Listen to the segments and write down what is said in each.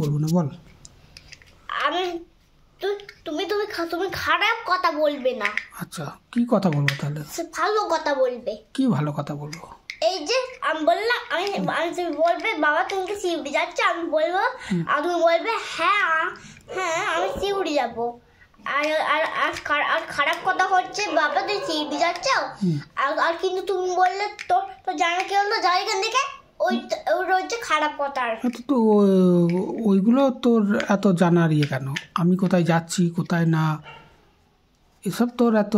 বলবো না বল। আমি তুমি তুমি তুমি খারাপ কথা বলবে না। আচ্ছা কি কথা বলবো তাহলে? ভালো কথা বলবে। কি ভালো কথা বলবো? এই যে আমি বললাম তুমি বলবে বাবা তুমি শিউড়ি যাচ্ছ, আমি বলবো আর তুমি বলবে হ্যাঁ হ্যাঁ আমি শিউড়ি যাবো। আর আর আর খারাপ কথা হচ্ছে বাবা তুই শিউড়ি যাচ্ছ, আর কিন্তু তুমি বললে তো জানা কি হলো যা এখান থেকে, ওইটা হচ্ছে খারাপ কথা। তো ওইগুলো তোর এত জানার ইয়ে কেন? আমি কোথায় যাচ্ছি কোথায় না এসব তোর এত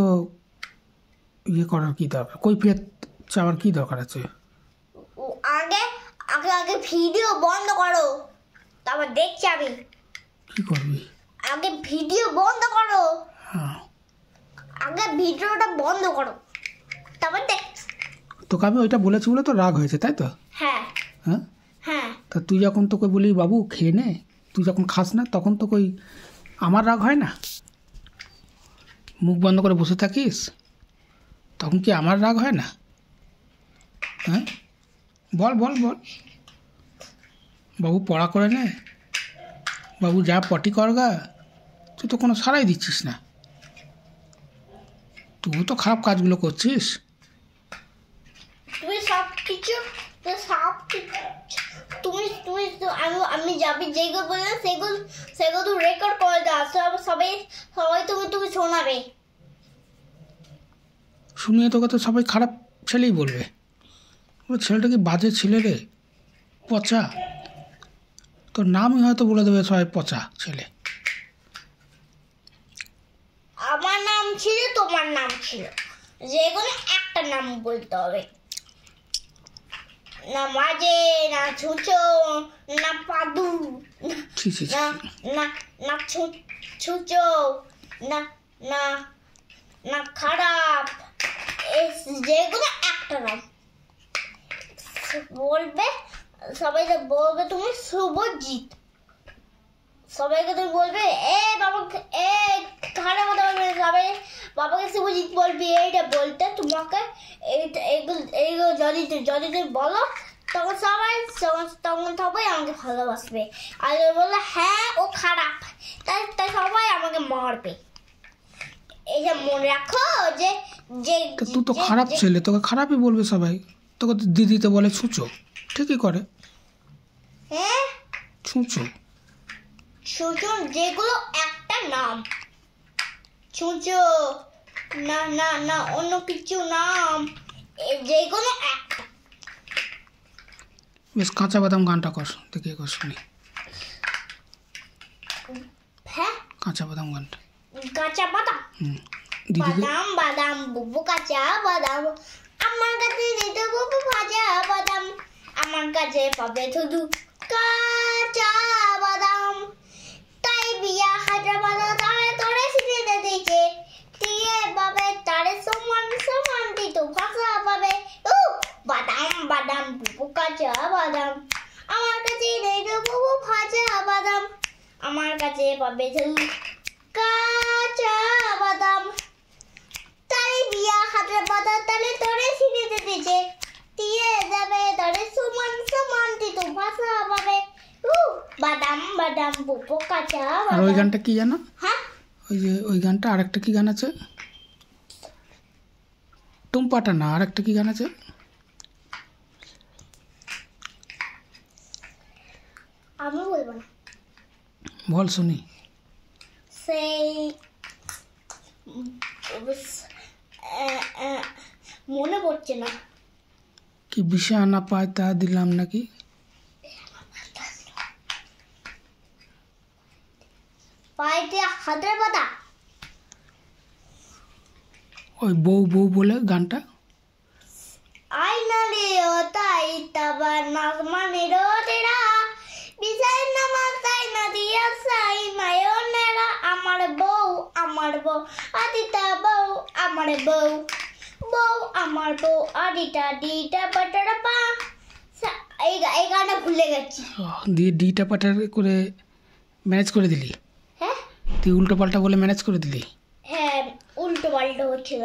ইয়ে করার কি দরকার? কৈফিয়ত চাওয়ার কি দরকার আছে? আগে আগে আগে ভিডিও বন্ধ করো, তারপর দেখছি আমি। কি করবি? আগে ভিডিও বন্ধ করো। হ্যাঁ আগে ভিডিওটা বন্ধ করো, তারপর দেখ। তোকে আমি ওইটা বলেছি বলে তো রাগ হয়েছে তাই তো? হ্যাঁ হ্যাঁ হ্যাঁ। তা তুই যখন তোকে বলি বাবু খেয়ে নে, তুই যখন খাস না তখন তো কই আমার রাগ হয় না? মুখ বন্ধ করে বসে থাকিস তখন কি আমার রাগ হয় না? হ্যাঁ বল বল বল। বাবু পড়া করে নে, বাবু যা পটি করগা, তুই তো কোনো সারাই দিচ্ছিস না। তুই তো খারাপ কাজগুলো করছিস। তুমি সব কিছু তুমি তুমি আমি যাবি যেগুলো বললাম সেগুলো তো রেকর্ড করে দাও, সবাই সবাই তুমি তুমি শোনাবে। শুনিয়ে তোকে তো সবাই খারাপ ছেলেই বলবে। ওই ছেলেটা কি বাজে ছেলে রে, পচা। তোর নামই হয়তো বলে দেবে সবাই পচা ছেলে। আমার নাম ছিল তোমার নাম ছিল, যেগুলো একটা নাম বলতে হবে, না মাঝে না ছুঁচো না পাদু না না না ছুঁচো না না না খারাপ, যেগুলো একটা নাম বলবে। সবাইকে বলবে তুমি শুভজিৎ, সবাইকে তুমি বলবে এ বাবাকে এ খারাপ কথা বলবে, সবাই বাবাকে শুভজিৎ বলবি। এইটা বলতে তোমাকে এইগুলো যদি তুমি বলো তখন সবাই আমাকে ভালোবাসবে। আর বললো হ্যাঁ ও খারাপ, তাই সবাই আমাকে মারবে। এইসব মনে রাখো যে যে তুই তো খারাপ ছেলে, তোকে খারাপই বলবে সবাই। তোকে দিদিতে বলে ছুঁচো, ঠিকই করে। হ্যাঁ ছুঁচো ছুঁচো যেগুলো একটা নাম, ছুঁচো না না না অন্য কিছু নাম, যেগুলো একটা। বেশ কাঁচা বাদাম গানটা কর দেখি একবার শুনি। হ্যাঁ কাঁচা বাদাম গানটা। কাঁচা বাদাম বাদাম বাদাম বুবু কাঁচা বাদাম, আমার কাছে যেতে বুবু ভাজা বাদাম, আমার কাছে পাবে শুধু কাঁচা বাদাম। তাই বিয়া হাজার বাদাম তারে তোরে শিখে দিয়েছে, দিয়ে পাবে তারে সমান সমান তো ভাষা পাবে। বাদাম বাদাম বুবু কাঁচা বাদাম, আমার কাছে যেতে বুবু ভাজা বাদাম, আমার কাছে পাবে শুধু কাঁচা বাদাম। তাই বিয়া হাজার বাদাম তারে তোরে শিখে দিয়েছে, দিয়ে যাবে তারে সমান সমান তো ভাষা পাবে। বাদাম বাদাম বুবু কাঁচা আর ওই গানটা কি জানো? হ্যাঁ ওই যে ওই গানটা আরেকটা কি গান আছে, টুম্পাটা না আরেকটা কি গান আছে? আমি বলবো না, বল শুনি। সেই মনে পড়ছে না। কি বিষয় আনা পায় তা দিলাম নাকি? পাইতে হাতের পাতা, ওই বউ বউ বলে গানটা। আইনা রে ও তাই তাবার নাক মানে রোদেরা, বিছাই না মাথায় না দিয়া সাই মায়োনেরা, আমার বউ আদিতা বউ আমার বউ আমার বউ আদিতা ডিটা বাটারা পা। এই গানটা ভুলে গেছি। দিয়ে ডিটা পাটার করে ম্যানেজ করে দিলি? হ্যাঁ তুই উল্টো পাল্টা বলে ম্যানেজ করে দিলি? হ্যাঁ উল্টো পাল্টো হচ্ছিল।